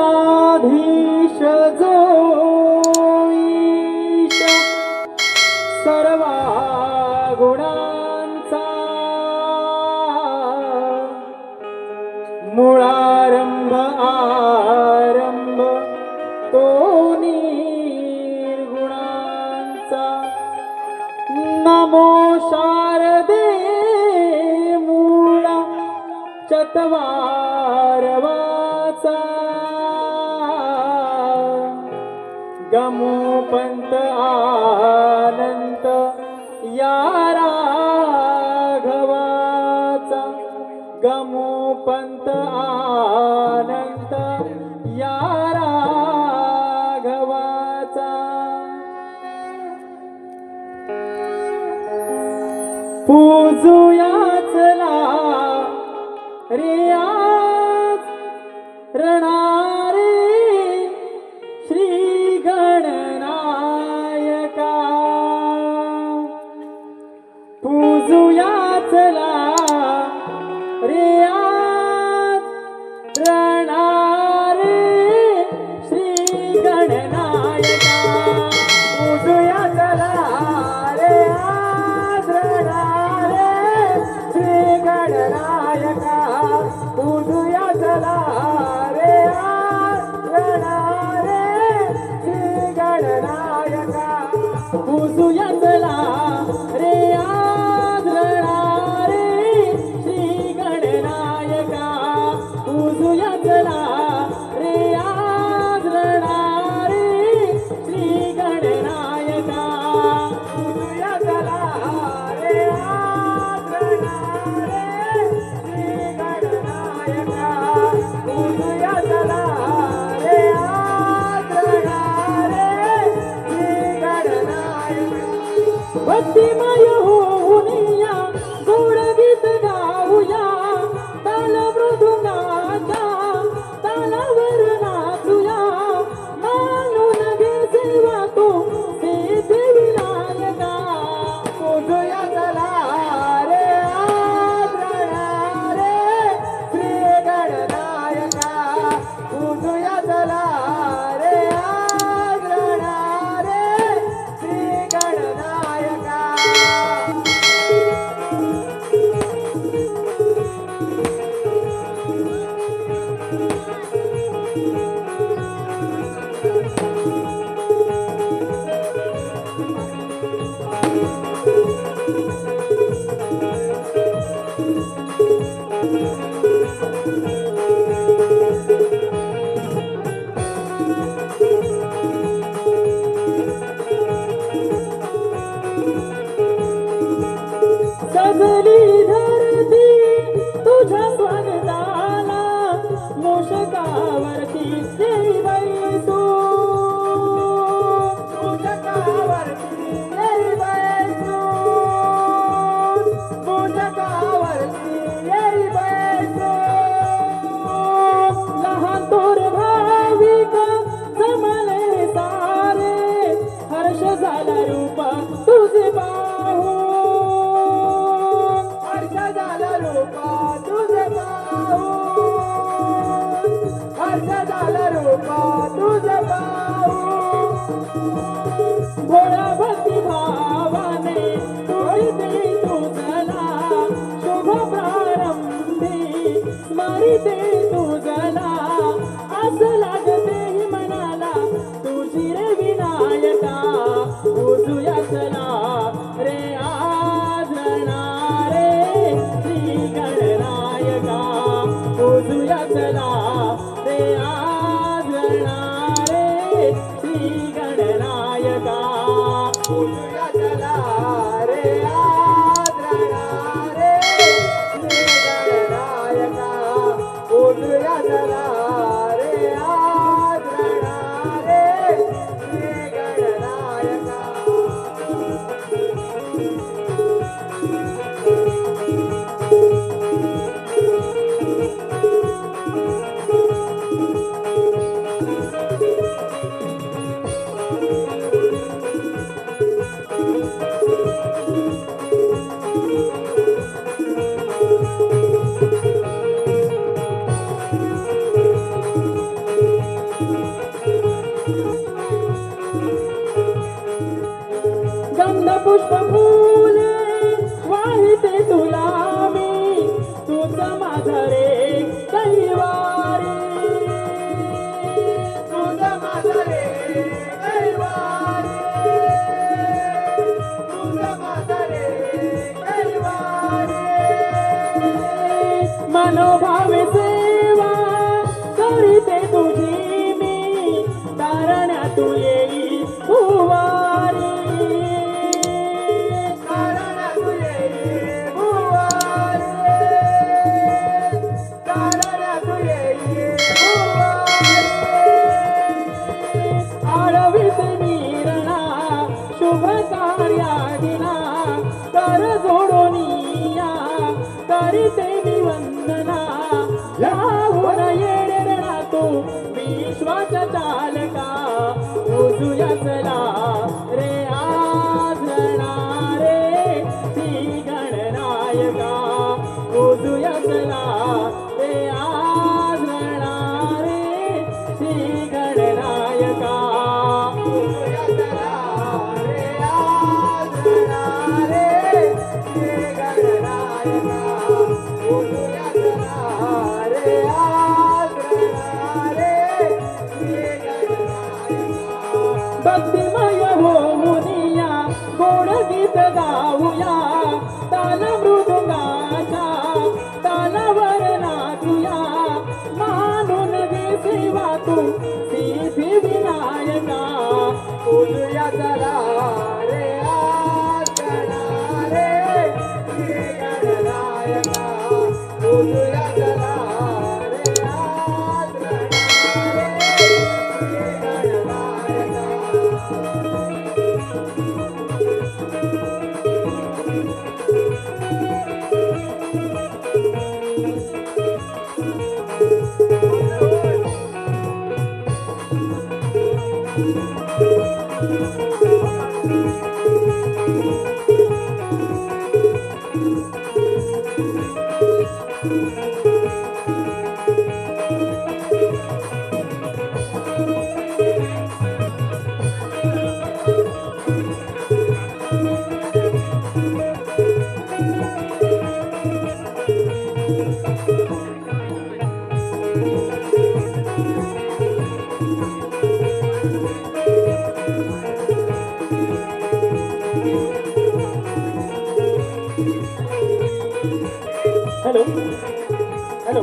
गणाधीश जो ईश सर्वा गुणांचा मूळारंभ आरंभ तो निर्गुणांचा नमो शारदे मूळा चत्वारवाचा गमोपंत आनंत या राघवाचा गमोपंत आनंत या राघवाचा पूजुयाचला रे आज रणारे श्री गणनायका पूजुयाचला रे आज रणारे श्री गणनायका पूजुयाचला रे आज रणारे श्री गणनायका पूजुयाचला रे आज रणारे श्री गणनायका पूजुयाचला रे आज रणारे श्री गणनायका पूजुयाचला रे आज रणारे श्री गणनायका पूजुयाचला रे आज रणारे श्री गणनायका पूजुयाचला रे आज रणारे श्री गणनायका भक्तिमय होऊनिया गोड गीत गाऊया ताल मृदुंगाच्या तालावर नाचूया मानून घे सेवा तू सिद्धिविनायका पूजुयाचला रे आज रणारे श्री गणनायका पूजुयाचला रे आज रणारे श्री गणनायका सजली धरती तुझ्या स्वागताला मूषकावरती देवी बाई तू मूषकावरती देवी बाई तू मूषकावरती देवी बाई तू लहान थोर भाविक जमले सारे हर्ष झाला रूप तुझे पाहून हर्ष झाला रूप तुझे पाहून हर्ष झाला रूप तुझे पाहून भोळा भक्ती भावाने तुळते तुझला शुभ प्रारंभी स्मरिते तुझला असं लागते मनाला तुझी रे विनायका पूजुयाचला रे आज रणारे श्री गणनायका पूजुयाचला रे आज रणारे श्री गणनायका पूजुयाचला रे आज रणारे श्री गणनायका पूजुयाचला रे आज गंध पुष्प फुले वाहिते तुला मी, तूच माझं रे कैवारी, तुझ माझं रे कैवारी, तुझ माझं रे कैवारी. मनोभावे सेवा करीते तुझी मी, तारण्यातून येई फुवारी. कारण तुझे बुवारे, कारण तुझे बुवारे. आळवीत नीरणा शुभ कार्यादिना, कर जोडोनिया करीते मी वंदना. याहून येडेरणा तू विश्वाचा चालका, उजूया चला रे आजरणा रे श्री गणनायका, उजूया चला रे आजरणा रे श्री गणनायका. तुझ्या चला रे आजरा रे श्री गणनायका. तुझ्या चला रे आजरा रे श्री गणनायका. भक्तिमय होऊनिया गोड गीत गाऊया, ताल मृदुंगाच्या तालावर नाचूया. मानून घे सेवा तू सिद्धी विनायका, तुझ्या चला रे आजरा रे श्री गणनायका. तुझ्या चला रे आजरा रे श्री गणनायका. Hello hello